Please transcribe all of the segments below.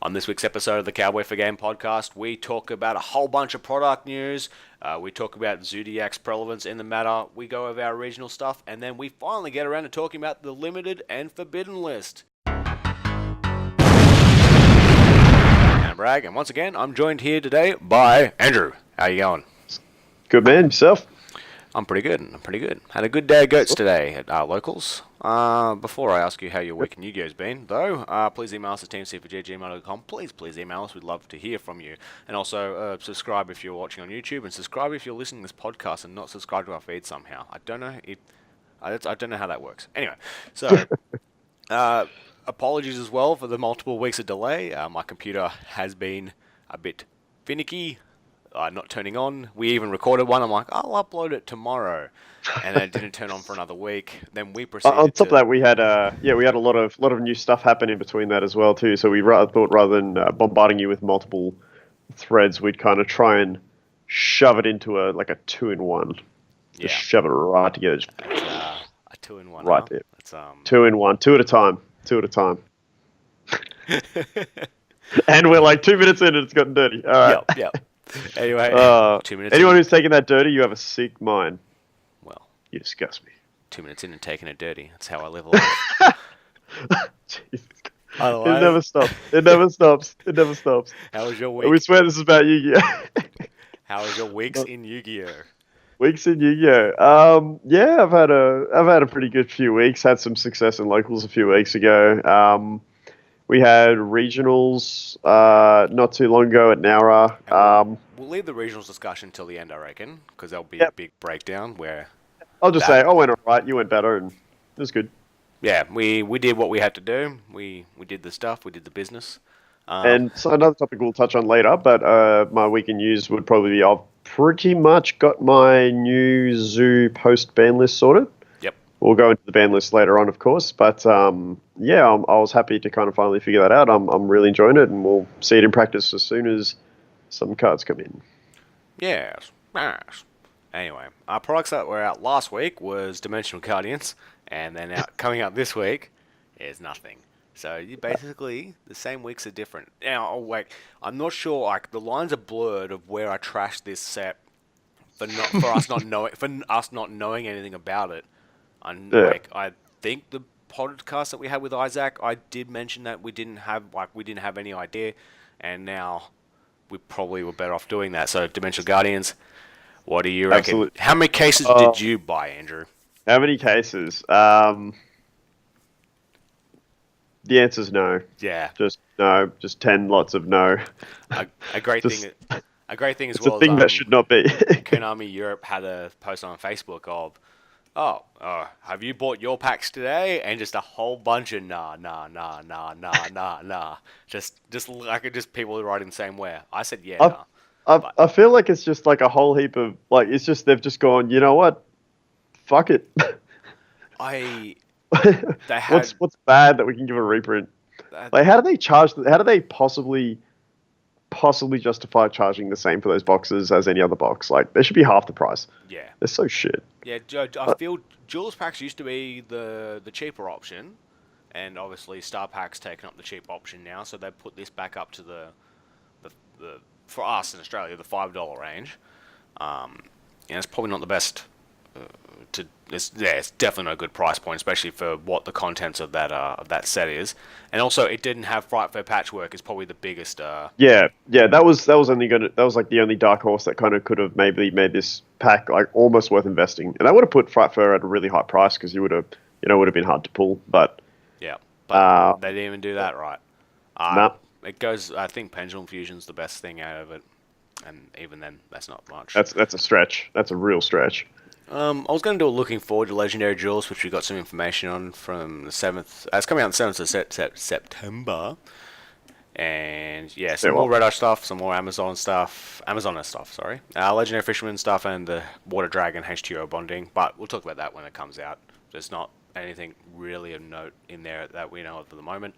On this week's episode of the Cowboy4Game podcast, we talk about a whole bunch of product news. We talk about Zodiac's prevalence in the matter. We go over our regional stuff, and then we finally get around to talking about the limited and forbidden list. I'm Bragg, and once again, I'm joined here today by Andrew. How you going? Good man, yourself? I'm pretty good. Had a good day of goats today at our locals. Before I ask you how your week in Yu-Gi-Oh's been, though, please email us at teamc4g@gmail.com. Please email us. We'd love to hear from you. And also, subscribe if you're watching on YouTube, and subscribe if you're listening to this podcast and not subscribe to our feed somehow. I don't know how that works. Anyway, so apologies as well for the multiple weeks of delay. My computer has been a bit finicky. Not turning on. We even recorded one. I'm like, I'll upload it tomorrow, and then it didn't turn on for another week. Then we proceeded. On top of that, we had a lot of new stuff happen in between that as well too. So we thought rather than bombarding you with multiple threads, we'd kind of try and shove it into a 2-in-1. Just shove it right together. A 2-in-1. Right there. That's 2-in-1, two at a time. And we're like 2 minutes in, and it's gotten dirty. All right. Yep. Anyway, 2 minutes. Anyone in. who's taking that dirty, you have a sick mind. Well, you disgust me. 2 minutes in and taking it dirty. That's how I live life. Jesus. Otherwise, it never stops. How was your week? We swear this is about Yu-Gi-Oh. How was your weeks in Yu-Gi-Oh? Weeks in Yu-Gi-Oh. Yeah, I've had a pretty good few weeks. Had some success in locals a few weeks ago. We had regionals not too long ago at Nowra. We'll leave the regionals discussion till the end, I reckon, because there'll be a big breakdown where... I'll just say, I went all right, you went better, and it was good. Yeah, we did what we had to do. We did the stuff, we did the business. And so another topic we'll touch on later, but my week in news would probably be I've pretty much got my new Zoo post-ban list sorted. We'll go into the ban list later on, of course, but I was happy to kind of finally figure that out. I'm really enjoying it, and we'll see it in practice as soon as some cards come in. Yes. Anyway, our products that were out last week was Dimensional Guardians, and then coming out this week is nothing. So basically, the same weeks are different. Now, I'm not sure. The lines are blurred of where I trashed this set for us not knowing anything about it. I think the podcast that we had with Isaac, I did mention that we didn't have any idea, and now we probably were better off doing that. So, Dimensional Guardians, what do you reckon? Absolutely. How many cases did you buy, Andrew? How many cases? The answer's no. Yeah. Just no. Just 10 lots of no. A great thing as it's well. A thing that should not be. Konami Europe had a post on Facebook of, have you bought your packs today? And just a whole bunch of nah. Just people writing the same way. I said nah. I feel like it's just like a whole heap of it's just they've just gone. You know what? Fuck it. What's bad that we can give a reprint? How do they charge? How do they possibly justify charging the same for those boxes as any other box? They should be half the price. Yeah. They're so shit. Yeah, I feel Jules packs used to be the cheaper option, and obviously Star Pack's taken up the cheap option now, so they put this back up to the for us in Australia, the $5 range. It's probably not the best. It's definitely not a good price point, especially for what the contents of that set is. And also, it didn't have Fright Fair patchwork. Is probably the biggest. That was the only dark horse that kind of could have maybe made this pack almost worth investing. And that would have put Fright Fair at a really high price because would have been hard to pull. But they didn't even do that right. Nah. It goes. I think Pendulum Fusion's the best thing out of it, and even then, that's not much. That's a stretch. That's a real stretch. I was going to do a looking forward to Legendary Jewels, which we got some information on from the 7th. It's coming out on the 7th of September. And some more Red Eye stuff, some more Amazon stuff, sorry. Legendary Fisherman stuff, and the Water Dragon H2O bonding. But we'll talk about that when it comes out. There's not anything really of note in there that we know of at the moment.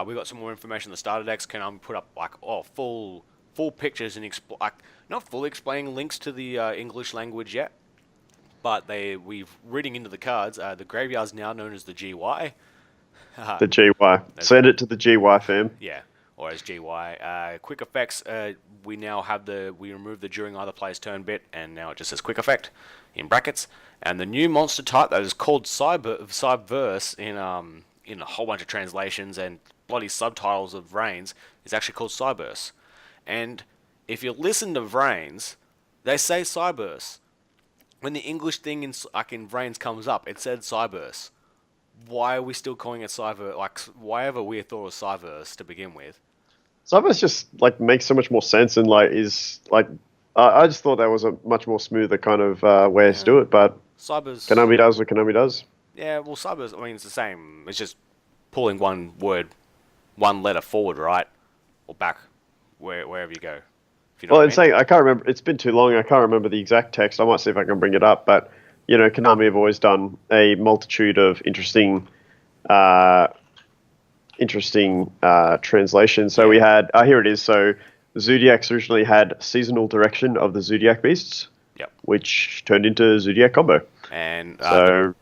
We got some more information on the starter decks. Can I put up full pictures and not fully explaining links to the English language yet? But we've reading into the cards. The graveyard's now known as the GY. The GY. Send it to the GY fam. Yeah. or as GY. Quick effects, we now have we remove the during either player's turn bit, and now it just says quick effect in brackets. And the new monster type that is called Cyberverse in a whole bunch of translations and bloody subtitles of Vrains is actually called Cyberse. And if you listen to Vrains, they say Cyberse. When the English thing in Vrains comes up, it said Cyberse. Why are we still calling it Cyber? Like, why ever we thought it was Cyberse to begin with? Cyberse just like makes so much more sense and like is like I just thought that was a much more smoother kind of way to do it. But Cyberse. Konami does what Konami does. Yeah, well, Cyberse. I mean, it's the same. It's just pulling one letter forward, right, or back, wherever you go. If you know Well, saying I can't remember. It's been too long. I can't remember the exact text. I might see if I can bring it up. But you know, Konami have always done a multitude of interesting translations. So we had here it is. So Zodiac's originally had seasonal direction of the Zodiac beasts, which turned into Zodiac combo. And the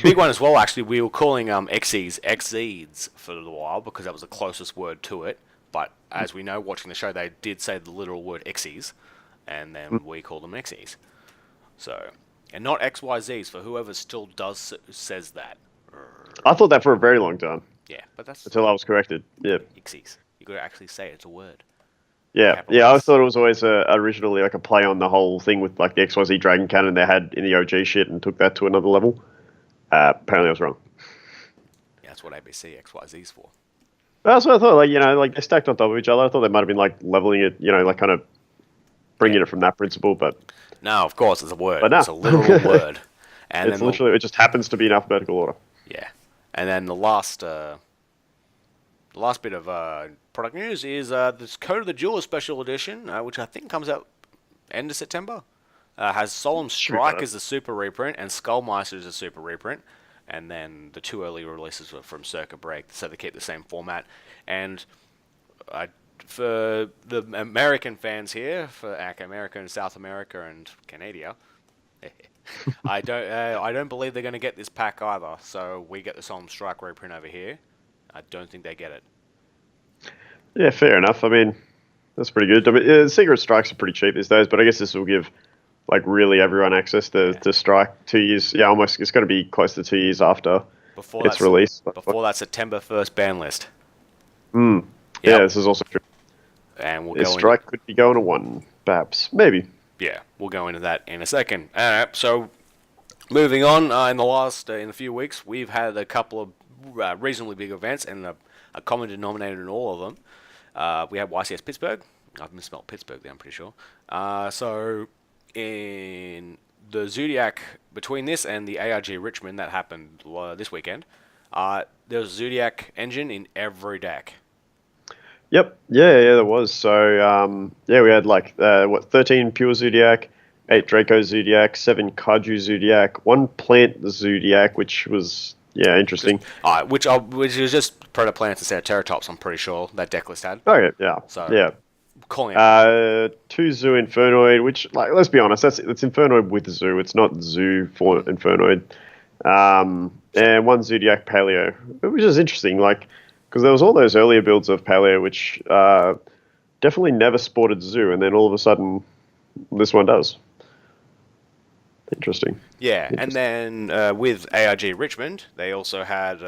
big one as well, actually, we were calling Xeeds for a little while because that was the closest word to it. But as we know, watching the show, they did say the literal word Xyz, and then we call them Xyz. So, and not XYZs for whoever still says that. I thought that for a very long time. Yeah, but that's until I was corrected. Yeah, Xyz. You got to actually say it's a word. Yeah, I thought it was always originally like a play on the whole thing with like the XYZ Dragon Cannon they had in the OG shit and took that to another level. Apparently I was wrong. Yeah, that's what ABC XYZ's for. That's what I thought. Like, you know, like they stacked on top of each other. I thought they might have been like leveling it, you know, like kind of bringing it from that principle. But no, of course it's a word. But no. It's a literal word. And it's literally it just happens to be in alphabetical order. Yeah, and then the last bit of product news is this Code of the Jewel Special Edition, which I think comes out end of September. Has Solemn Strike as the super reprint and Skullmeister as a super reprint. And then the two early releases were from Circa Break, so they keep the same format. And for the American fans here, for America and South America and Canada, I don't believe they're going to get this pack either. So we get the Solemn Strike reprint over here. I don't think they get it. Yeah, fair enough. I mean, that's pretty good. I mean, Secret Strikes are pretty cheap these days, but I guess this will give like really everyone access to Strike 2 years. Yeah, almost. It's going to be close to 2 years after its release. Before that September 1st ban list. Yep. Yeah, this is also true. And we'll Strike could be going to 1, perhaps, maybe. Yeah, we'll go into that in a second. So moving on, in the few weeks, we've had a couple of reasonably big events, and a common denominator in all of them. We had YCS Pittsburgh. I've misspelled Pittsburgh there, I'm pretty sure. So in the Zodiac, between this and the ARG Richmond that happened this weekend, there was a Zodiac engine in every deck. Yep. Yeah, there was. So, we had 13 Pure Zodiac, 8 Draco Zodiac, 7 Kaiju Zodiac, 1 Plant Zodiac, which was, interesting. Which was just Protoplanets instead of Terratops, I'm pretty sure that deck list had. Okay, yeah. So, yeah. Calling it. 2 Zoo Infernoid, which, let's be honest, it's Infernoid with Zoo. It's not Zoo for Infernoid. And 1 Zodiac Paleo, which is interesting, because there was all those earlier builds of Paleo which definitely never sported Zoo, and then all of a sudden this one does. Interesting. Yeah, and then with ARG Richmond, they also had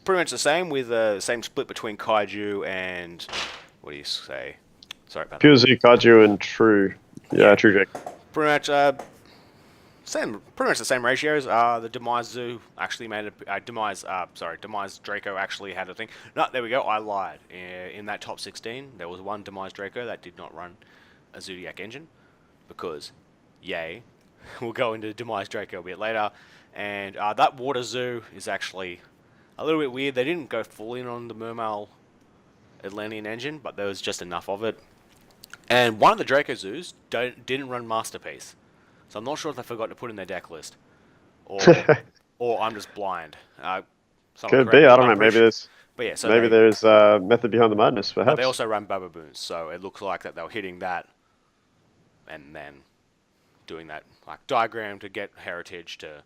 pretty much the same, with the same split between Kaiju and, what do you say? Sorry about Pure Zoo, Kaiju, and True. Yeah, True Deck. Pretty much the same ratios. The Demise Zoo actually made Demise Draco actually had a thing. No, there we go. I lied. In that top 16, there was 1 Demise Draco that did not run a Zodiac engine because, yay, we'll go into Demise Draco a bit later. And that Water Zoo is actually a little bit weird. They didn't go full in on the Mermail Atlantean engine, but there was just enough of it. And one of the Draco Zoos didn't run Masterpiece. So I'm not sure if they forgot to put in their deck list, or I'm just blind. Could be. I don't know. Maybe there's. But yeah, so maybe there's a method behind the madness. Perhaps. But they also run Bababoons, so it looks like that they were hitting that, and then doing that diagram to get heritage to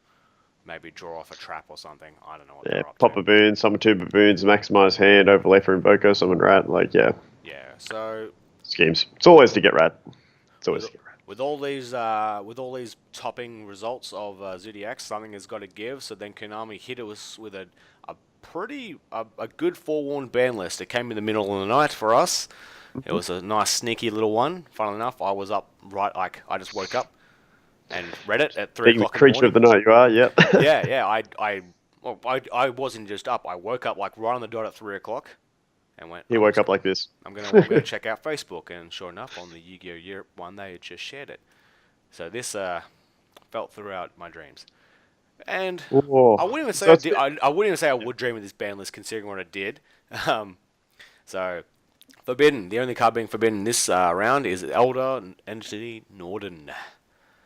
maybe draw off a trap or something. I don't know what Yeah, they're up pop to. baboon, summon 2 baboons, maximize hand, overlay for invoker, summon rat. Like, yeah. Yeah. So Schemes. It's always to get rat. It's always with to get rat. with all these topping results of Zodiac, something has got to give. So then Konami hit us with a good forewarned ban list. It came in the middle of the night for us. It was a nice sneaky little one. Funnily enough, I was up I just woke up and read it at 3 Being the o'clock in the creature morning. of the night you are, yep. I wasn't just up. I woke up like right on the dot at 3 o'clock, and went. He woke up like this. I'm gonna check out Facebook, and sure enough, on the Yu-Gi-Oh! Europe one, they had just shared it. So this felt throughout my dreams, and Whoa. I wouldn't even say I wouldn't even say I would dream of this ban list, considering what I did. So forbidden. The only card being forbidden this round is Elder Entity Norden.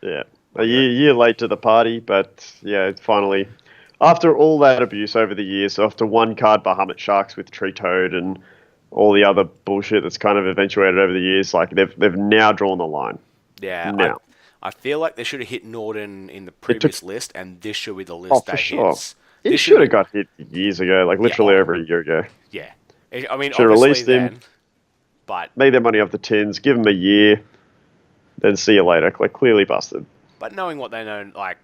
Yeah. A year late to the party, but yeah, finally, after all that abuse over the years, after one card Bahamut Sharks with Tree Toad and all the other bullshit that's kind of eventuated over the years, like they've now drawn the line. Yeah, now. I feel like they should have hit Norden in the previous list, and this should be the list Oh, for that sure. hits. He should have got hit years ago, like literally over a year ago. Yeah. I mean, should have released him, but made their money off the tins, give him a year, then see you later. Like, clearly busted. But knowing what they know, like,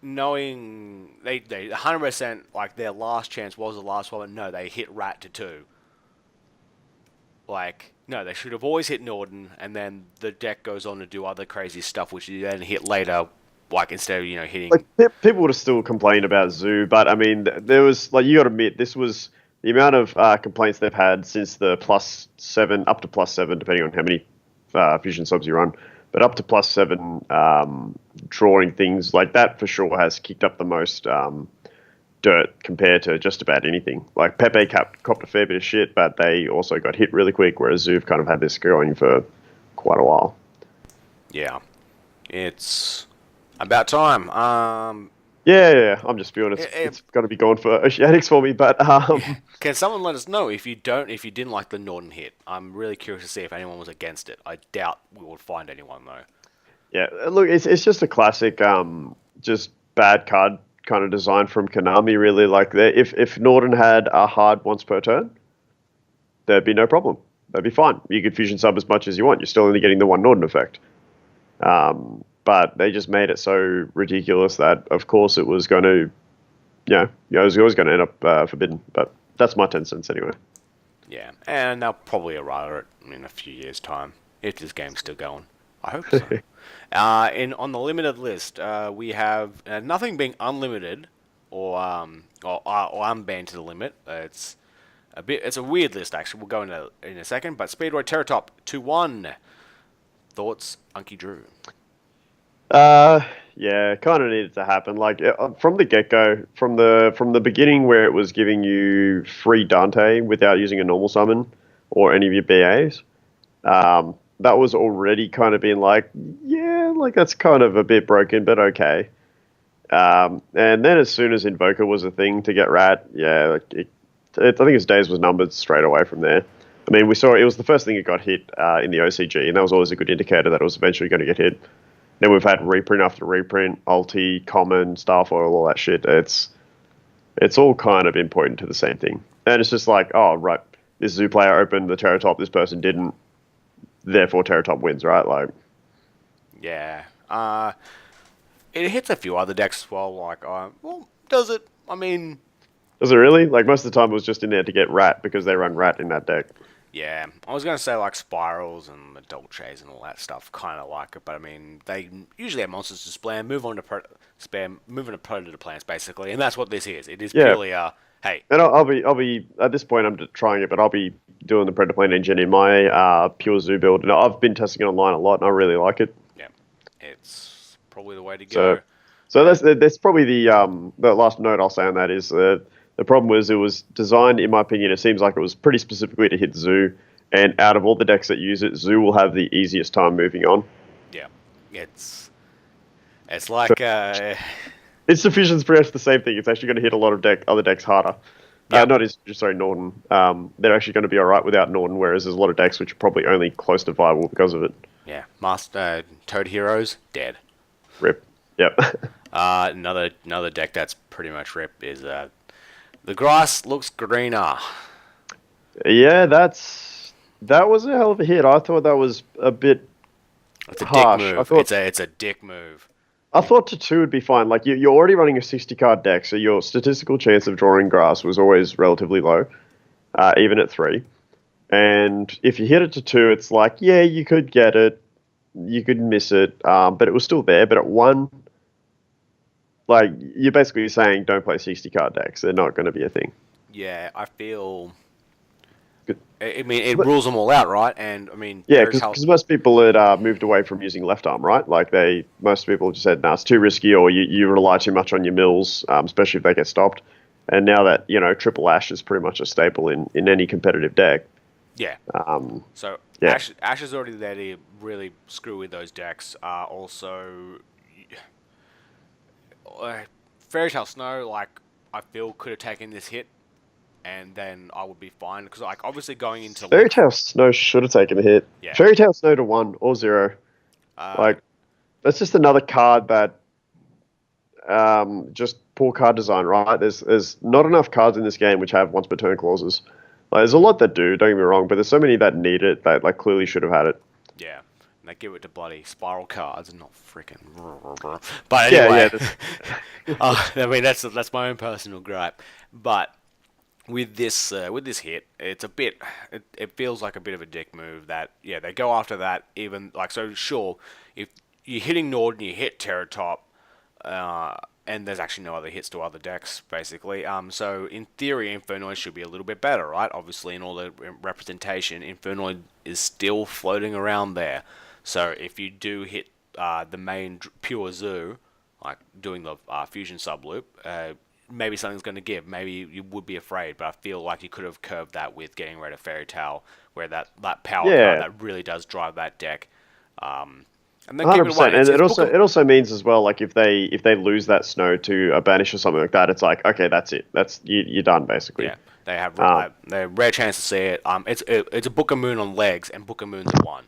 knowing they 100%, like, their last chance was the last one, but no, they hit Rat to 2. Like, no, they should have always hit Norden, and then the deck goes on to do other crazy stuff, which you then hit later, like, instead of, hitting... Like, people would have still complained about Zoo, but, I mean, there was, like, you got to admit, this was the amount of complaints they've had since the +7, up to +7, depending on how many fusion subs you run, but up to +7, drawing things like that for sure has kicked up the most dirt compared to just about anything. Like, Pepe copped a fair bit of shit, but they also got hit really quick, whereas Zoo kind of had this going for quite a while. Yeah. It's about time. Yeah, I'm just feeling it's got to be going for Oceanics for me, but Can someone let us know if you didn't like the Norden hit? I'm really curious to see if anyone was against it. I doubt we will find anyone though. Yeah, look, it's just a classic, just bad card kind of design from Konami. Really, like if Norden had a hard once per turn, there'd be no problem. That'd be fine. You could fusion sub as much as you want. You're still only getting the one Norden effect. But they just made it so ridiculous that, of course, it was going to, it was always going to end up forbidden. But that's my 10 cents anyway. Yeah, and they'll probably errata it in a few years' time if this game's still going. I hope so. On the limited list, we have nothing being unlimited or unbanned to the limit. It's a weird list actually. We'll go into in a second. But Speedway Terratop 2-1. Thoughts, Unky Drew? Yeah, kind of needed to happen. Like from the get-go, from the beginning where it was giving you free Dante without using a normal summon or any of your BAs, that was already kind of being like, yeah, like that's kind of a bit broken, but okay. And then as soon as Invoker was a thing to get Rat, yeah, like I think its days was numbered straight away from there. I mean, we saw it was the first thing it got hit in the OCG, and that was always a good indicator that it was eventually going to get hit. Then we've had reprint after reprint, ulti, common, starfoil, all that shit. It's all kind of been pointing to the same thing. And it's just like, oh, right, this Zoo player opened the Terratop, this person didn't, therefore Terratop wins, right? Like, yeah. It hits a few other decks as well, like, well, does it? I mean... Does it really? Like, most of the time it was just in there to get Rat, because they run Rat in that deck. Yeah, I was going to say, like, Spirals and the Dolces and all that stuff, kind of like it, but, I mean, they usually have monsters to spam, move on to Predator plants, basically, and that's what this is. It is purely, hey. And I'll be, at this point, I'm trying it, but I'll be doing the Predator plant engine in my pure Zoo build, and I've been testing it online a lot, and I really like it. Yeah, it's probably the way to go. So that's probably the last note I'll say on that is the problem was it was designed, in my opinion, it seems like it was pretty specifically to hit Zoo, and out of all the decks that use it, Zoo will have the easiest time moving on. Yeah, it's like... Its Sufficient's pretty much the same thing. It's actually going to hit a lot of other decks harder. Yep. Norden. They're actually going to be alright without Norden, whereas there's a lot of decks which are probably only close to viable because of it. Yeah, Toad Heroes, dead. Rip. Yep. Another deck that's pretty much ripped is the grass looks greener. Yeah, that was a hell of a hit. I thought that was a bit It's a dick harsh. move. It's a dick move. I thought to 2 would be fine. Like you're already running a 60 card deck, so your statistical chance of drawing grass was always relatively low, even at 3. And if you hit it to 2, it's like, yeah, you could get it, you could miss it, but it was still there. But at 1, like you're basically saying, don't play 60 card decks. They're not going to be a thing. Yeah, I feel. I mean, it rules them all out, right? And I mean, yeah, because most people had moved away from using left arm, right? Like most people just said, "No, it's too risky," or you rely too much on your mills, especially if they get stopped. And now that triple ash is pretty much a staple in any competitive deck. Yeah. So yeah. Ash is already there to really screw with those decks. Also, Fairy Tale Snow, like I feel could have taken this hit. And then I would be fine because, like, obviously going into Fairy Tale Snow should have taken a hit. Yeah. Fairy Tale Snow to 1 or 0. Like, that's just another card that, just poor card design, right? There's not enough cards in this game which have once per turn clauses. Like, there's a lot that do. Don't get me wrong, but there's so many that need it that like clearly should have had it. Yeah. And they give it to bloody spiral cards and not freaking. But anyway, I mean that's my own personal gripe, but. With this hit, it's a bit. It feels like a bit of a dick move. That they go after that. Even like so, sure. If you're hitting Nord and you hit Terratop, and there's actually no other hits to other decks, basically. So in theory, Infernoid should be a little bit better, right? Obviously, in all the representation, Infernoid is still floating around there. So if you do hit the main pure zoo, like doing the fusion subloop. Maybe something's going to give. Maybe you would be afraid, but I feel like you could have curved that with getting rid of Fairy Tale, where that power card that really does drive that deck. And then 100%. And it also means as well, like if they lose that snow to a banish or something like that, it's like okay, that's it. That's you're done basically. Yeah, they have a rare chance to see it. It's a Book of Moon on legs, and Book of Moon's a 1.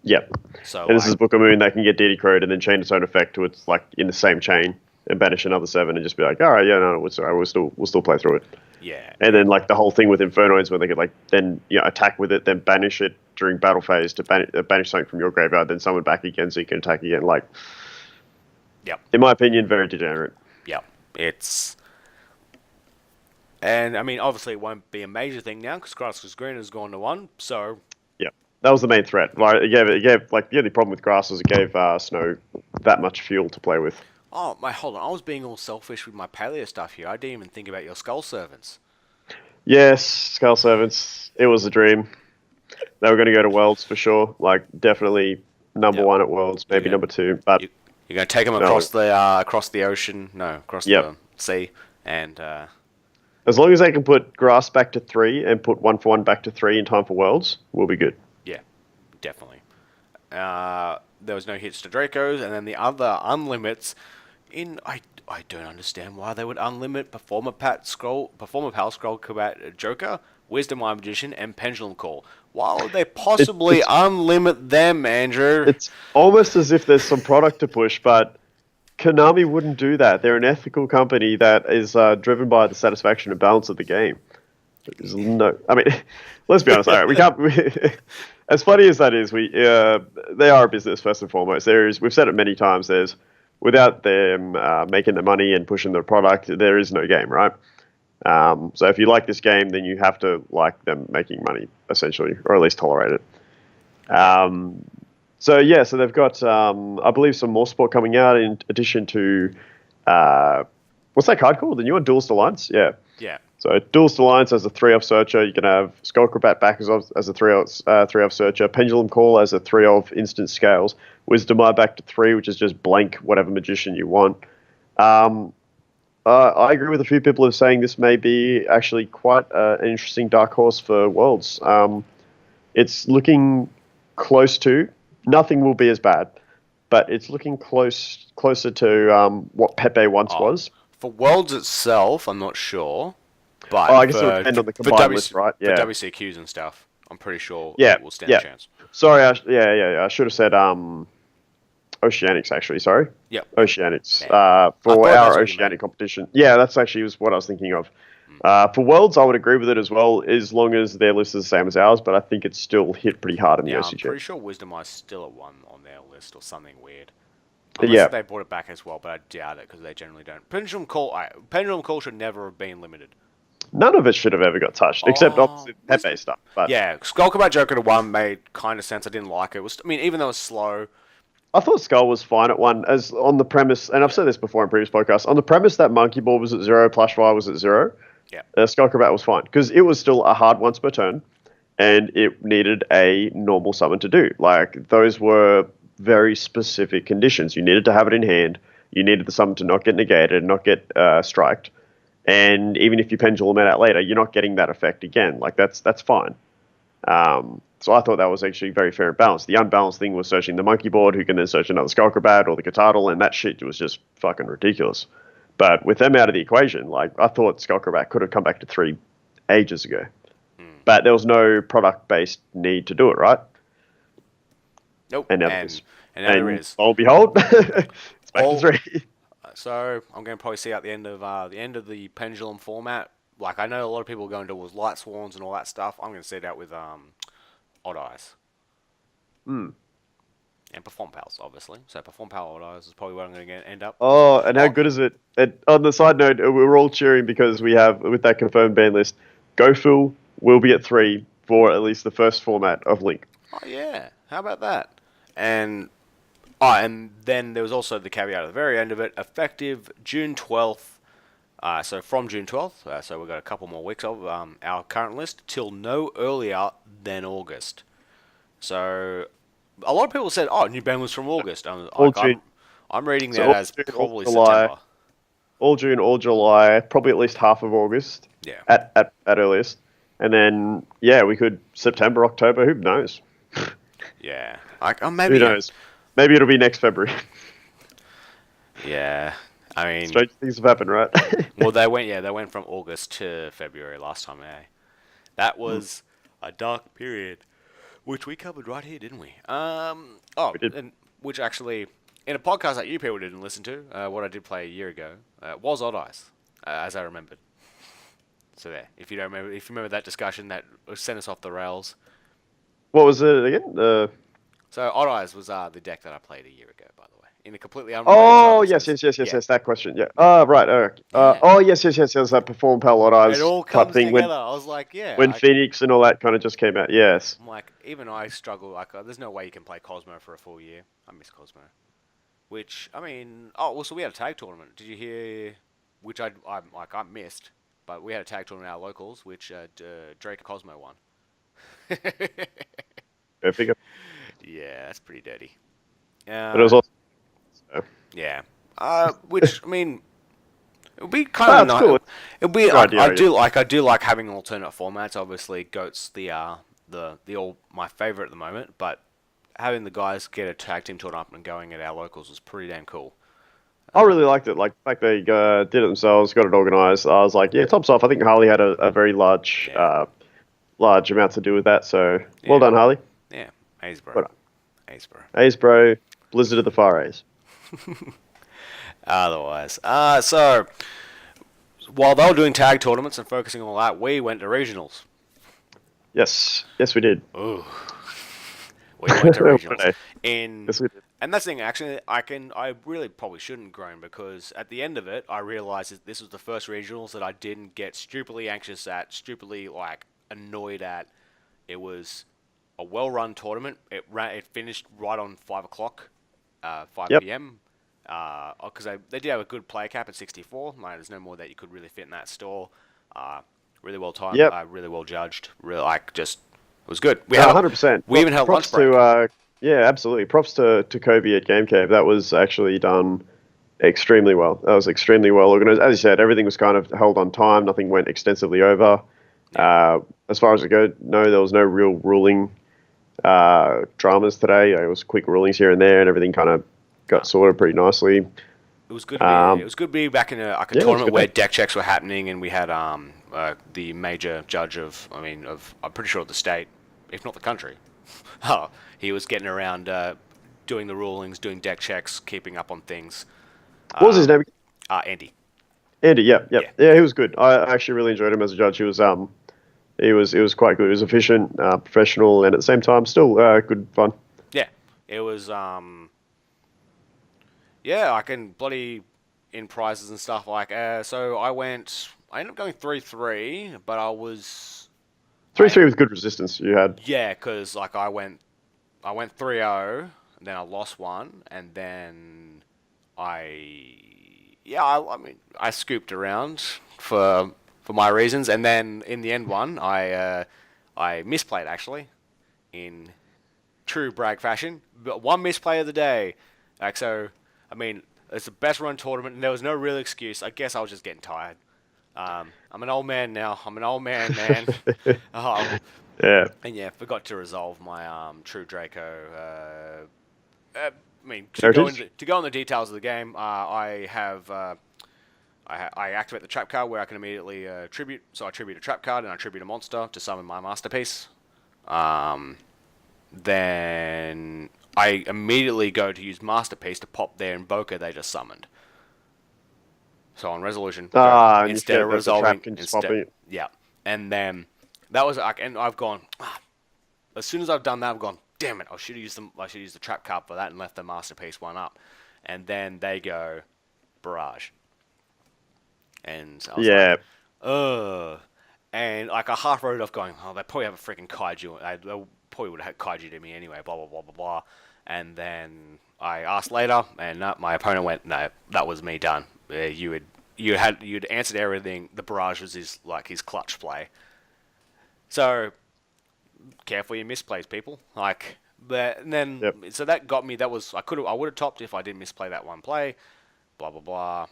Yep. So and this is Book of Moon that can get DD crowed and then chain its own effect to its like in the same chain. And banish another 7 and just be like, all right, yeah, no, it's all right, we'll still play through it. Yeah. And then like the whole thing with Infernoids where they could like then attack with it, then banish it during battle phase to banish something from your graveyard, then summon back again so you can attack again. Like, yep. In my opinion, very degenerate. Yep. And I mean, obviously, it won't be a major thing now because Grass's Green has gone to 1. So. Yep. That was the main threat. Right? It gave like the only problem with Grass was it gave Snow that much fuel to play with. Oh, mate, hold on. I was being all selfish with my paleo stuff here. I didn't even think about your Skull Servants. Yes, Skull Servants. It was a dream. They were going to go to Worlds for sure. Like, definitely number 1 at Worlds, maybe number 2. But you're going to take them across the ocean? No, across the sea. And as long as they can put Grass back to 3 and put 1/1 back to 3 in time for Worlds, we'll be good. Yeah, definitely. There was no hits to Dracos, and then the other unlimits. I don't understand why they would unlimit Performer Power Scroll Combat Joker, Wisdom Eye Magician, and Pendulum Call. Why would they possibly unlimit them, Andrew? It's almost as if there's some product to push, but Konami wouldn't do that. They're an ethical company that is driven by the satisfaction and balance of the game. There's no, I mean, let's be honest. All right, we can't. As funny as that is, they are a business first and foremost. We've said it many times. Without them making the money and pushing the product, there is no game, right? So if you like this game, then you have to like them making money, essentially, or at least tolerate it. So they've got, I believe, some more support coming out in addition to, what's that card called? The new one, Duelist Alliance? Yeah. Yeah. So Duelist Alliance as a 3-of Searcher. You can have Skull Crobat back as a 3-of Searcher. Pendulum Call as a 3-of Instant Scales. Wisdom Eye back to 3, which is just blank whatever magician you want. I agree with a few people who are saying this may be actually quite an interesting dark horse for Worlds. It's looking close to. Nothing will be as bad, but it's looking closer to what Pepe once was. For Worlds itself, I'm not sure. But I guess it would depend on the combined list, right? Yeah. For WCQs and stuff, I'm pretty sure it will stand a chance. Sorry, I should have said Oceanics, actually. Sorry. Yep. Oceanics. For our Oceanic competition. Yeah, that's actually was what I was thinking of. For Worlds, I would agree with it as well, as long as their list is the same as ours. But I think it's still hit pretty hard in the OCG. I'm pretty sure Wisdom Eye's still at 1 on their list or something weird. Unless they brought it back as well, but I doubt it because they generally don't. Pendulum Call should never have been limited. None of it should have ever got touched, except obviously Pepe stuff. But yeah, Skull Combat Joker to 1 made kind of sense. I didn't like it. Even though it was slow. I thought Skull was fine at 1, as on the premise, and I've said this before in previous podcasts, on the premise that Monkey Ball was at 0, Plushfire was at 0, Skull Combat was fine, because it was still a hard once per turn, and it needed a normal summon to do. Like, those were very specific conditions. You needed to have it in hand, you needed the summon to not get negated, not get striked, and even if you pendulum it out later, you're not getting that effect again. Like, that's fine. So I thought that was actually very fair and balanced. The unbalanced thing was searching the monkey board, who can then search another Skullcrobat or the Guitardle, and that shit was just fucking ridiculous. But with them out of the equation, like, I thought Skullcrobat could have come back to 3 ages ago. But there was no product-based need to do it, right? Nope. And now there is. Lo and behold, it's back to 3. So I'm going to probably see out the end of the pendulum format. Like, I know a lot of people are going towards Light Swarms and all that stuff. I'm going to see it out with Odd Eyes. And Perform Pals, obviously. So Perform Pal Odd Eyes is probably where I'm going to end up. Oh, and how good is it? And on the side note, we're all cheering because we have, with that confirmed ban list, GoFull will be at 3 for at least the first format of Link. Oh, yeah. How about that? And then there was also the caveat at the very end of it, effective June 12th. So from June 12th, so we've got a couple more weeks of our current list, till no earlier than August. So a lot of people said, new ban list from August. I'm reading that as probably September. All June, all July, probably at least half of August. Yeah. At earliest. And then, we could September, October, who knows? Yeah. Maybe. Who knows? Maybe it'll be next February. Yeah. I mean, strange things have happened, right? Well, they went from August to February last time. That was a dark period, which we covered right here, didn't we? We did. And which actually, in a podcast that you people didn't listen to, what I did play a year ago, was Odd Eyes, as I remembered. So there, if you remember that discussion that sent us off the rails. What was it again? So Odd Eyes was the deck that I played a year ago, by the way. In a completely unrelated yes, that question. Yeah. Right. Yes. That Perform Pal Odd Eyes it all comes together. I was like, when Phoenix and all that kind of just came out. Yes. I'm like, even I struggle. Like, there's no way you can play Cosmo for a full year. I miss Cosmo. Which, I mean, so we had a tag tournament. Did you hear? Which I missed, but we had a tag tournament at our locals, which Drake and Cosmo won. Go figure. Yeah, that's pretty dirty. But it was also. Yeah. Which, I mean, it would be kind of nice. Cool. It'd be. I do like having alternate formats. Obviously, Goat's the my favorite at the moment, but having the guys get a tag team tournament up and going at our locals was pretty damn cool. I really liked it. Like the fact they did it themselves, got it organised. I was like, tops off. I think Harley had a very large amount to do with that. So well done, Harley. Yeah, Ace bro. Ace bro. Blizzard of the Far Ace. Otherwise, so while they were doing tag tournaments and focusing on all that, we went to regionals. Yes, we did. Ooh, we went to regionals. Yes, we did. And that's the thing. Actually, I really probably shouldn't groan because at the end of it, I realized that this was the first regionals that I didn't get stupidly anxious at, stupidly annoyed at. It was a well-run tournament. It finished right on 5 o'clock. 5 p.m. Because they did have a good player cap at 64. There's no more that you could really fit in that store. Really well timed. Really well judged. Really, it was good. We had 100%. We even had lunch break. Absolutely. Props to Kobe at Game Cave. That was actually done extremely well. That was extremely well organized. As you said, everything was kind of held on time. Nothing went extensively over. As far as it goes, there was no real ruling dramas today. It was quick rulings here and there, and everything kind of got sorted pretty nicely. It was good. It was good to be back in a tournament where deck checks were happening, and we had the major judge of I'm pretty sure the state, if not the country. He was getting around doing the rulings, doing deck checks, keeping up on things. What was his name? Andy. Andy, yeah, he was good. I actually really enjoyed him as a judge. He was quite good. He was efficient, professional, and at the same time, still good fun. Yeah, it was. Yeah, I can bloody in prizes and stuff like. So I ended up going 3-3, but I was 3-3 with good resistance. You had. Yeah, because like I went 3-0, and then I lost one, and then I mean, I scooped around for my reasons, and then in the end one, I misplayed actually, in true Bragg fashion. But one misplay of the day, like so. I mean, it's the best run tournament, and there was no real excuse. I guess I was just getting tired. I'm an old man now. I'm an old man. Yeah. And yeah, forgot to resolve my True Draco. I mean, to go in the details of the game, I activate the trap card where I can immediately tribute. So I tribute a trap card and I tribute a monster to summon my masterpiece. Then I immediately go to use masterpiece to pop their invoker they just summoned. So on resolution, instead of resolving, yeah, and then that was like, and I've gone. As soon as I've done that, I've gone. Damn it! I should used the trap card for that and left the masterpiece one up. And then they go barrage, and I was like, and like I half wrote it off, going, oh, they probably have a freaking kaiju. They probably would have had kaiju to me anyway. Blah blah blah blah blah. And then I asked later, and my opponent went, no, that was me done. You'd answered everything. The barrage was his clutch play. So careful your misplays, people. Like, and then so that got me. I would have topped if I didn't misplay that one play. Blah blah blah.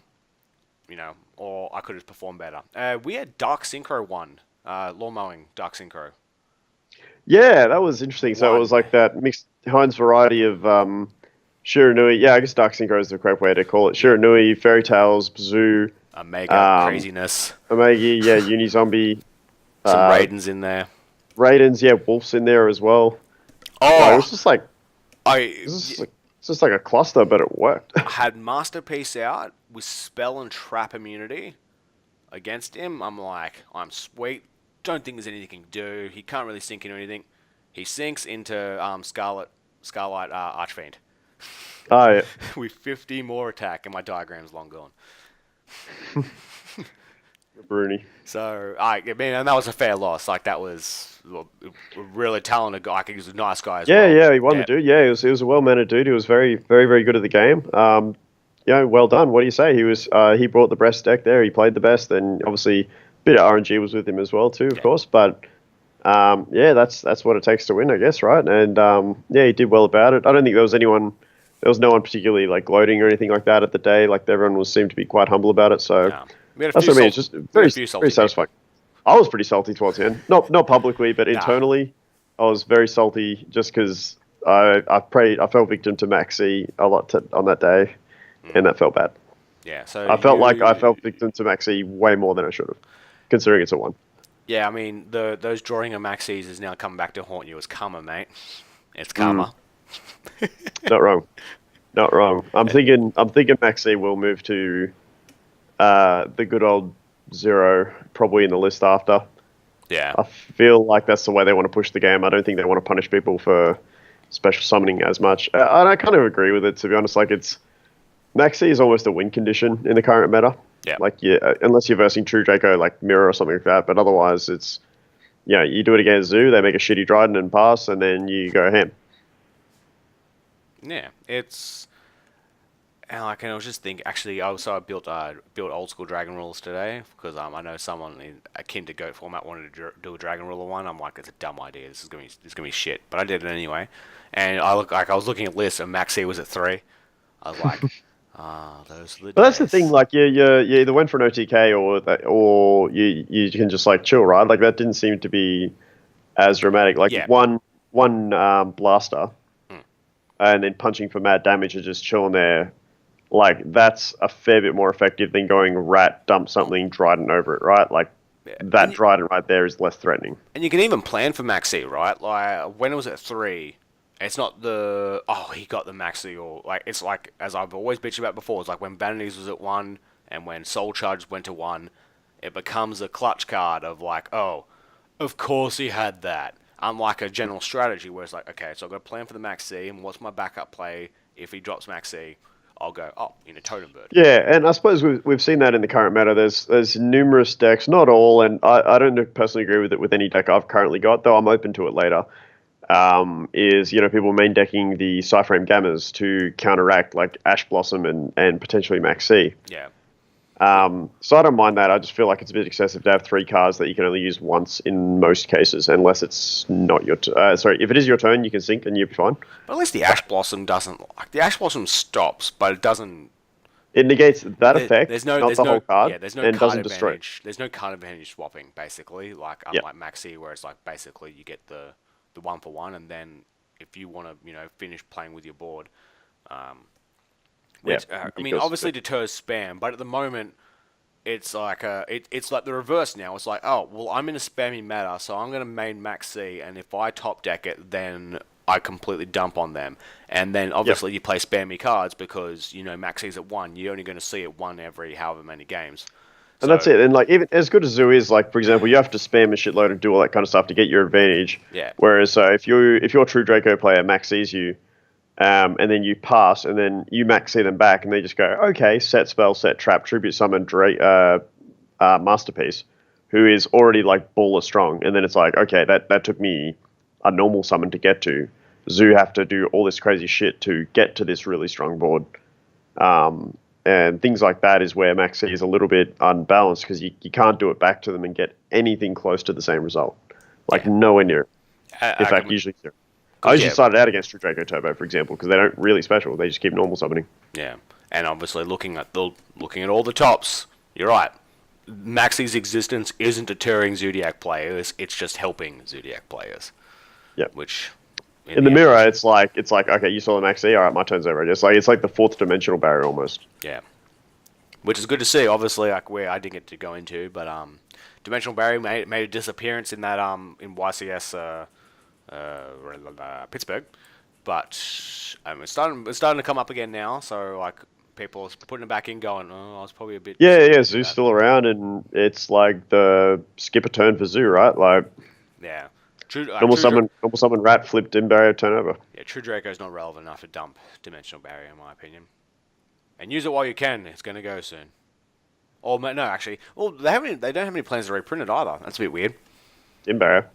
You know, or I could have performed better. We had Dark Synchro one, lawn mowing Dark Synchro. Yeah, that was interesting. So it was like that mixed Heinz variety of Shiranui. Yeah, I guess Dark Synchro is the correct way to call it. Shiranui, Fairy Tales, Zoo, Omega craziness. Omega, yeah, Unizombie. Some Raidens in there. Raidens, yeah, Wolves in there as well. Oh, it was just like it's just like a cluster, but it worked. I had Masterpiece out with spell and trap immunity against him. I'm like, I'm sweet. Don't think there's anything he can do. He can't really sink into anything. He sinks into Scarlet Archfiend. Oh, yeah. With 50 more attack, and my diagram's long gone. Bruni. So, I mean, and that was a fair loss. Like, that was a really talented guy. He was a nice guy as well. Yeah, he won the dude. Yeah, he was a well-mannered dude. He was very, very, very good at the game. Well done. What do you say? He brought the best deck there. He played the best, and obviously a bit of RNG was with him as well too, of course. But that's what it takes to win, I guess, right? And he did well about it. I don't think there was no one particularly like gloating or anything like that at the day. Like everyone seemed to be quite humble about it. So. Yeah. That's what I mean. It's just very satisfying. I was pretty salty towards the end. Not publicly, but internally, I was very salty just because I fell victim to Maxi a lot on that day, and that felt bad. Yeah, so I felt like I fell victim to Maxi way more than I should have, considering it's a 1. Yeah, I mean those drawing of Maxis is now coming back to haunt you as karma, mate. It's karma. Not wrong. I'm thinking Maxi will move to. The good old 0 probably in the list after. Yeah. I feel like that's the way they want to push the game. I don't think they want to punish people for special summoning as much. And I kind of agree with it, to be honest. Like, Maxi is almost a win condition in the current meta. Yeah. Like, unless you're versing True Draco, like Mirror or something like that. But otherwise, it's, you do it against Zoo, they make a shitty Dryden and pass, and then you go ham. Yeah, it's... And I was just thinking, actually, I built old school Dragon Rulers today because I know someone akin to Goat format wanted to do a Dragon Ruler one. I'm like, it's a dumb idea. This is gonna be shit. But I did it anyway. And I was looking at lists and Maxi was at 3. I was like, those are the days. But that's the thing. Like, you either went for an OTK or you can just like chill, right? Like that didn't seem to be as dramatic. Like one blaster and then punching for mad damage and just chilling there. Like, that's a fair bit more effective than going rat, dump something, Dryden over it, right? Like, that Dryden right there is less threatening. And you can even plan for Maxi, right? Like, when it was at 3, It's not the he got the maxi or like it's like as I've always bitched about before. It's like when Vanities was at 1 and when Soul Charge went to 1, it becomes a clutch card of like of course he had that. Unlike a general strategy where it's like okay, so I've got a plan for the maxi and what's my backup play if he drops maxi. I'll go Totem Bird. Yeah, and I suppose we've seen that in the current meta. There's numerous decks, not all, and I don't personally agree with it with any deck I've currently got, though I'm open to it later. Is people main decking the Cyframe Gammas to counteract like Ash Blossom and potentially Max C. Yeah. So I don't mind that. I just feel like it's a bit excessive to have 3 cards that you can only use once in most cases, unless it's not your sorry, if it is your turn, you can sync and you'll be fine. But at least the Ash Blossom doesn't. Like, the Ash Blossom stops, but it doesn't. It negates that effect. There's not the whole card. Yeah, there's no and card doesn't advantage. Destroy. There's no card advantage swapping, basically. Like unlike Maxi, where it's like basically you get the 1-for-1, and then if you want to finish playing with your board, which I mean obviously deters spam, but at the moment. It's like it's like the reverse now. It's like, oh, well, I'm in a spammy meta, so I'm going to main Max C, and if I top deck it, then I completely dump on them. And then, obviously, you play spammy cards because, Max C's at 1. You're only going to see it 1 every however many games. And that's it. And, like, even as good as Zoo is, like, for example, you have to spam a shitload and do all that kind of stuff to get your advantage. Yeah. Whereas, if your True Draco player Max C's you, and then you pass, and then you Max C them back, and they just go, okay, set spell, set trap, tribute summon, Masterpiece, who is already like baller strong, and then it's like, okay, that took me a normal summon to get to. Zoo have to do all this crazy shit to get to this really strong board, and things like that is where Max C is a little bit unbalanced because you can't do it back to them and get anything close to the same result, like nowhere near. In fact, usually zero. I usually started out against True Draco Turbo, for example, because they don't really special. They just keep normal summoning. Yeah, and obviously looking at all the tops, you're right. Maxi's existence isn't deterring Zodiac players; it's just helping Zodiac players. Yeah. Which in the mirror, it's like okay, you saw the Maxi, all right, my turn's over. It's like the 4th dimensional barrier almost. Yeah. Which is good to see. Obviously, like where I didn't get to go into, but dimensional barrier made a disappearance in that in YCS. Pittsburgh, but it's starting to come up again now. So like people are putting it back in, going, "Oh, I was probably a bit." Yeah. Zoo's still around, and it's like the skip a turn for Zoo, right? Like, yeah, normal summon rat flip dim barrier turn over. Yeah, True Draco's not relevant enough to dump dimensional barrier, in my opinion. And use it while you can. It's going to go soon. Or no, actually, well, they don't have any plans to reprint it either. That's a bit weird. Dim barrier.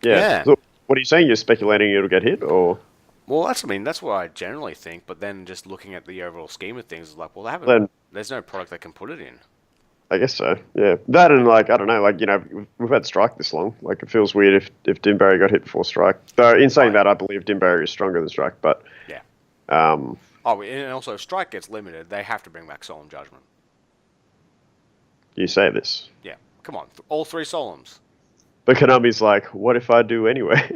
Yeah. So, what are you saying? You're speculating it'll get hit, or? Well, that's what I generally think. But then just looking at the overall scheme of things, it's like, well, there's no product that can put it in. I guess so. Yeah, that and like I don't know, like we've had Strike this long. Like it feels weird if Dim barrier got hit before Strike. Though in saying that, I believe Dim barrier is stronger than Strike. But yeah. And also if Strike gets limited, they have to bring back Solemn Judgment. You say this. Yeah. Come on, all 3 Solemns. But Konami's like, what if I do anyway?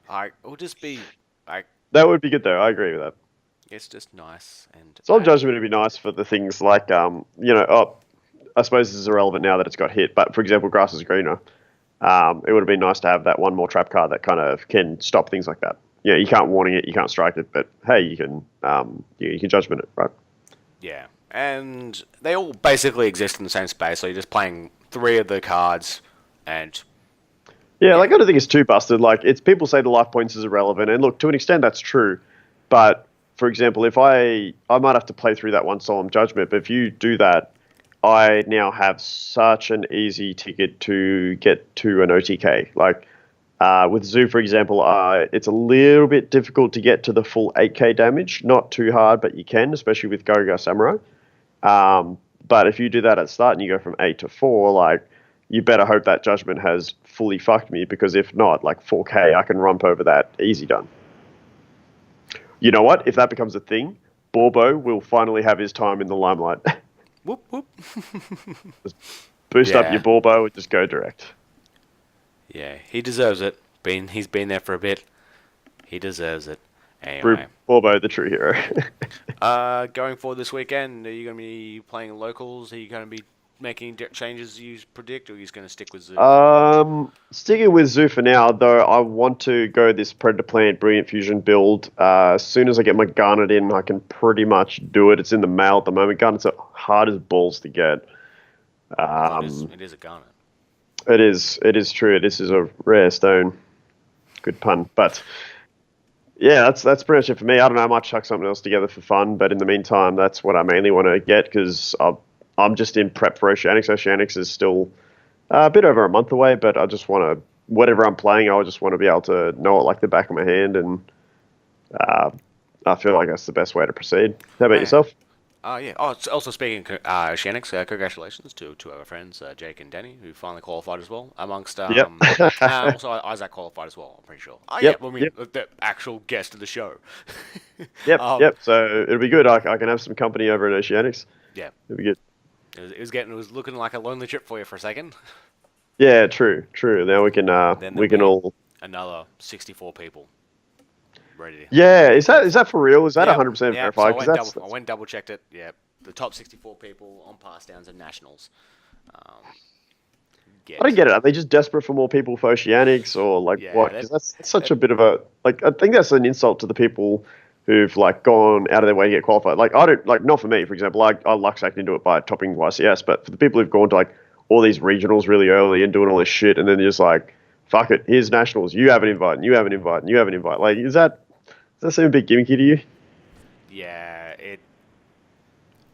It would just be like... That would be good, though. I agree with that. It's just nice. And Solemn Judgment would be nice for the things like, I suppose this is irrelevant now that it's got hit, but for example, Grass is Greener. It would have been nice to have that one more trap card that kind of can stop things like that. Yeah, you can't warning it, you can't strike it, but hey, you can Judgment it, right? Yeah, and they all basically exist in the same space, so you're just playing 3 of the cards and... Yeah, like I don't think it's too busted. Like people say the life points is irrelevant, and look, to an extent that's true. But for example, if I might have to play through that one Solemn Judgment, but if you do that, I now have such an easy ticket to get to an OTK. Like with Zoo, for example, it's a little bit difficult to get to the full 8k damage. Not too hard, but you can, especially with Goga Samurai. But if you do that at start and you go from 8 to 4, like you better hope that Judgment has fully fucked me, because if not, like 4k, I can rump over that easy done. You know what? If that becomes a thing, Borbo will finally have his time in the limelight. Whoop, whoop. Just boost up your Borbo and just go direct. Yeah, he deserves it. He's been there for a bit. He deserves it. Anyway. Borbo, the true hero. Going forward this weekend, are you going to be playing locals? Are you going to be make any changes you predict, or are you just going to stick with Zoo? Sticking with Zoo for now, though I want to go this Predator Plant Brilliant Fusion build. As soon as I get my Garnet in, I can pretty much do it. It's in the mail at the moment. Garnets are hard as balls to get. It is a Garnet. It is true. This is a rare stone. Good pun, but yeah, that's pretty much it for me. I don't know. I might chuck something else together for fun, but in the meantime, that's what I mainly want to get because I'm just in prep for Oceanics. Oceanics is still a bit over a month away, but I just want to, whatever I'm playing, I just want to be able to know it like the back of my hand, and I feel like that's the best way to proceed. How about yourself? Yeah. Oh, also speaking of Oceanics, congratulations to two of our friends, Jake and Danny, who finally qualified as well. Amongst also Isaac qualified as well. I'm pretty sure. Oh yep, yeah, the actual guest of the show. Yep. So it'll be good. I can have some company over at Oceanics. Yeah, it'll be good. It was looking like a lonely trip for you for a second. Yeah, true. Now we can all another 64 people. Ready. Yeah, is that for real? Is that 100% verified? So I went double checked it. Yeah, the top 64 people on pass downs and nationals. I don't get it. Are they just desperate for more people for Oceanics, or what? Because that's such a bit of a I think that's an insult to the people who've gone out of their way to get qualified. I don't not for me, for example. I luck-sacked into it by topping YCS, but for the people who've gone to all these regionals really early and doing all this shit, and then they're just fuck it, here's nationals. You have an invite, and you have an invite, and you have an invite. Does that seem a bit gimmicky to you? Yeah,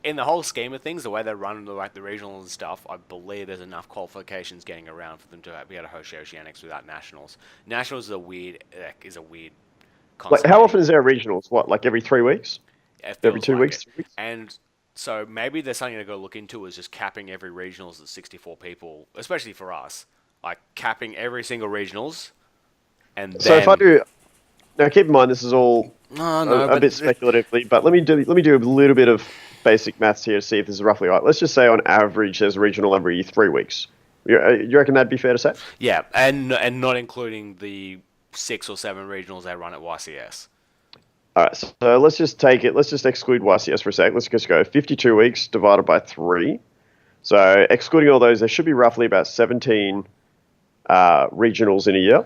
in the whole scheme of things, the way they run the regionals and stuff, I believe there's enough qualifications getting around for them to be able to host Oceanics without nationals. Nationals is a weird concept. How often is there regionals? What, every 3 weeks? Every 2 weeks? 3 weeks? And so maybe there's something to go look into is just capping every regionals at 64 people, especially for us. Capping every single regionals, and then... So if I do... Now, keep in mind, this is all a bit speculatively, but let me do a little bit of basic maths here to see if this is roughly right. Let's just say on average there's a regional every 3 weeks. You reckon that'd be fair to say? Yeah, and not including the 6 or 7 regionals they run at YCS. All right, so let's just exclude YCS for a sec. Let's just go 52 weeks divided by 3. So excluding all those, there should be roughly about 17 regionals in a year.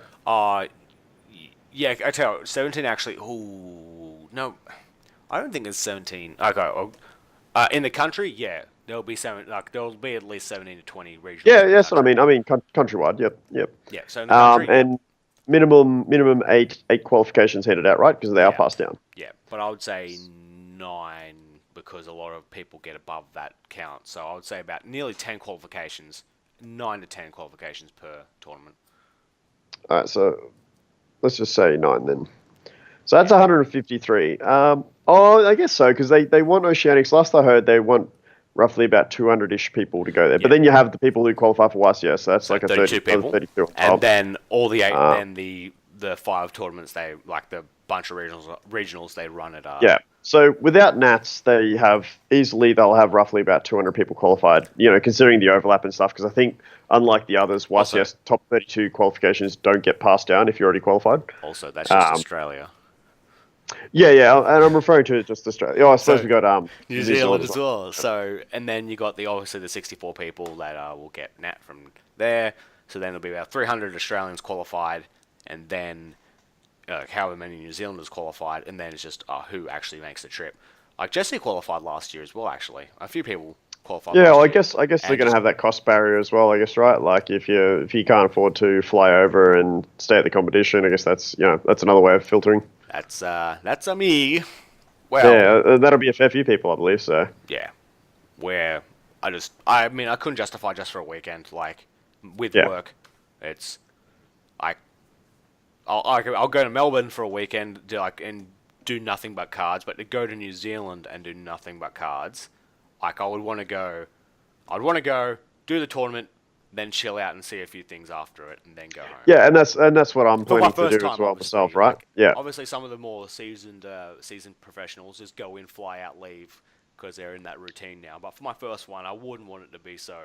Yeah, I tell you, 17 actually. Oh no, I don't think there's 17. Okay, in the country, yeah, there'll be there'll be at least 17 to 20 regionals. Yeah, that's what I mean. I mean countrywide. Yep. Yeah, so in the country, and minimum eight qualifications handed out, right? Because they are passed down. Yeah, but I would say 9 because a lot of people get above that count. So I would say about nearly 10 qualifications, 9 to 10 qualifications per tournament. All right, so. Let's just say 9 then. So that's 153. I guess so, because they want Oceanics. Last I heard, they want roughly about 200-ish people to go there. But then you have the people who qualify for YCS, so that's a 32 people. 32. And then all the 8, then the 5 tournaments, the bunch of regionals they run at. Yeah. So without Nats, they'll have roughly about 200 people qualified, considering the overlap and stuff, because I think, unlike the others, YCS top 32 qualifications don't get passed down if you're already qualified. Also, that's just Australia. Yeah, and I'm referring to just Australia. Oh, I suppose we got New Zealand as well. So, and then you got obviously the 64 people that will get Nat from there. So then there'll be about 300 Australians qualified, and then however many New Zealanders qualified, and then it's just who actually makes the trip. Jesse qualified last year as well. Actually, a few people qualified. Yeah, well, I guess they're going to have that cost barrier as well. I guess, right? If you can't afford to fly over and stay at the competition, I guess that's another way of filtering. That's me. Well, yeah, that'll be a fair few people, I believe. So yeah, where I couldn't justify just for a weekend with work. It's I'll go to Melbourne for a weekend, and do nothing but cards. But to go to New Zealand and do nothing but cards, I'd want to go, do the tournament, then chill out and see a few things after it, and then go home. Yeah, and that's what I'm planning to do as well myself, right? Yeah. Obviously, some of the more seasoned professionals just go in, fly out, leave because they're in that routine now. But for my first one, I wouldn't want it to be so.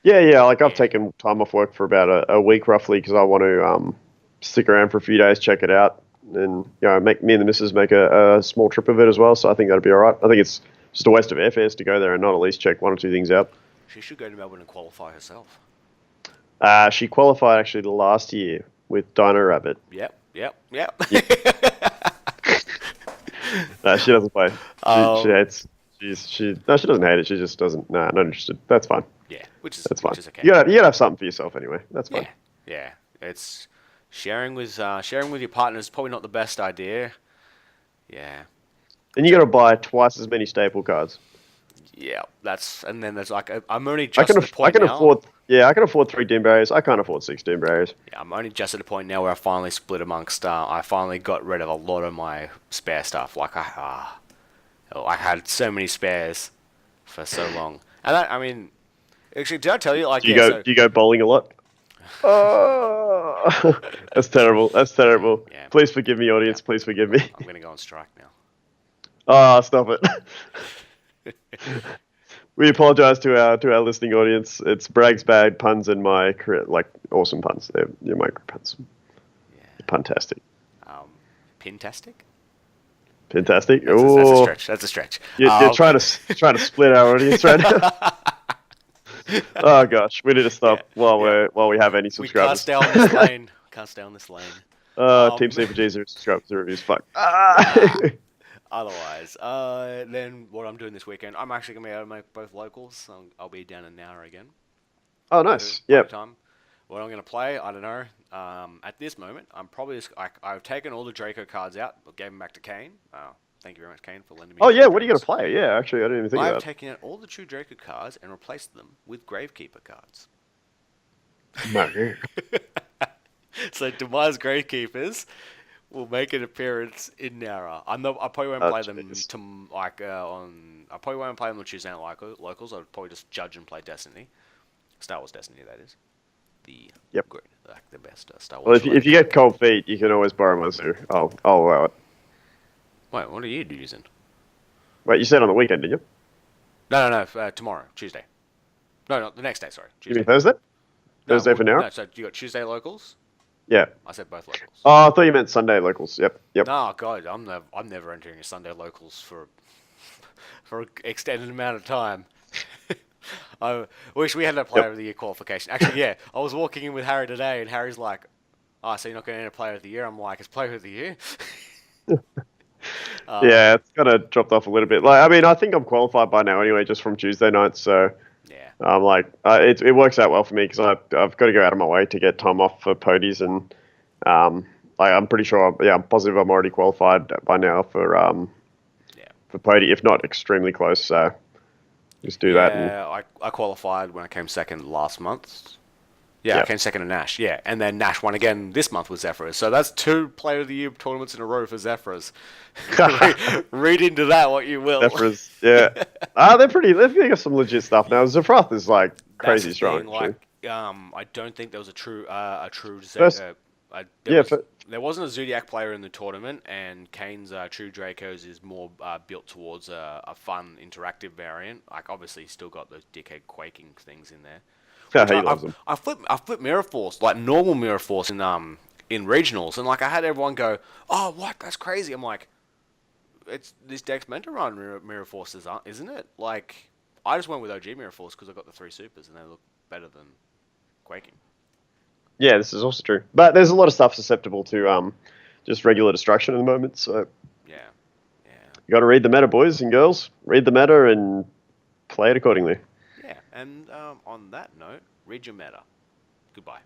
Yeah. I've taken time off work for about a week roughly because I want to stick around for a few days, check it out, and make me and the missus make a small trip of it as well. So I think that'll be all right. I think it's just a waste of airfares to go there and not at least check 1 or 2 things out. She should go to Melbourne and qualify herself. She qualified actually the last year with Dino Rabbit. Yep. No, she doesn't play. She hates. No, she doesn't hate it. She just doesn't. Nah, not interested. That's fine. Yeah, that's fine. Which is okay. You gotta have something for yourself anyway. That's fine. Yeah. It's sharing with your partner is probably not the best idea. Yeah. And you got to buy twice as many staple cards. Yeah, and then there's like I'm only just at the point now. I can afford 3 Dim Barriers. I can't afford 6 Dim Barriers. Yeah, I'm only just at the point now where I finally split amongst. I finally got rid of a lot of my spare stuff. Like I had so many spares for so long, and I mean, actually, did I tell you like? Do you go bowling a lot? Oh, that's terrible. That's terrible. Yeah. Please forgive me, audience. Please forgive me. I'm gonna go on strike now. Oh, stop it. We apologize to our listening audience. It's Bragg's bad puns and my awesome puns. They're my puns. Yeah. Puntastic. Pintastic? Pintastic? That's a stretch. You're trying to split our audience right now. Oh gosh, we need to stop while we have any subscribers. We can't stay on this lane. Team C4Gs are subscribers to reviews. Fuck. Otherwise, then what I'm doing this weekend, I'm actually gonna be able to make both locals. I'll be down in Nowra again. Oh, nice. Yep. What I'm gonna play, I don't know. At this moment, I'm probably I've taken all the Draco cards out, but gave them back to Kane. Thank you very much, Kane, for lending me. Oh yeah, what are you gonna play? Yeah, actually, I didn't even think about it. I've taken out all the true Draco cards and replaced them with Gravekeeper cards. No. So Demise Gravekeepers will make an appearance in Nowra. I probably won't play them I probably won't play them on Tuesday night locals. I'll probably just judge and play Destiny, Star Wars Destiny. That is the best Star Wars. Well, if you get cold feet, you can always borrow my zoo. I'll allow it. Wait, what are you using? Wait, you said on the weekend, didn't you? No, tomorrow, Tuesday. No, the next day. Sorry, Tuesday. You mean Thursday? Thursday for now? No, so you got Tuesday locals. Yeah. I said both locals. Oh, I thought you meant Sunday locals. Yep. No, God, I'm never entering a Sunday locals for an extended amount of time. I wish we had that Player of the Year qualification. Actually, yeah, I was walking in with Harry today, and Harry's like, so you're not going to enter Player of the Year? I'm like, it's Player of the Year? Yeah, it's kind of dropped off a little bit. Like, I mean, I think I'm qualified by now anyway, just from Tuesday nights. So, it works out well for me because I've got to go out of my way to get time off for podies, and I'm pretty sure. I'm positive I'm already qualified by now for podium, if not extremely close. So, just do that. Yeah, I qualified when I came second last month. Yeah, I came second to Nash, and then Nash won again this month with Zephyrs. So that's 2 Player of the Year tournaments in a row for Zephyrs. Read into that what you will. Zephyrs, yeah. They've got some legit stuff now. Zephyros is like crazy strong. I don't think there was a true there wasn't a Zodiac player in the tournament, and Kane's True Dracos is more built towards a fun interactive variant. Like obviously, he's still got those dickhead quaking things in there. I flip Mirror Force, like normal Mirror Force in regionals, and like I had everyone go, "Oh, what? That's crazy!" I'm like, this deck's meant to run Mirror Forces, isn't it? Like, I just went with OG Mirror Force because I got the 3 supers and they look better than quaking. Yeah, this is also true, but there's a lot of stuff susceptible to just regular destruction at the moment. So yeah, you got to read the meta, boys and girls. Read the meta and play it accordingly. Yeah, and on that note, read your meta. Goodbye.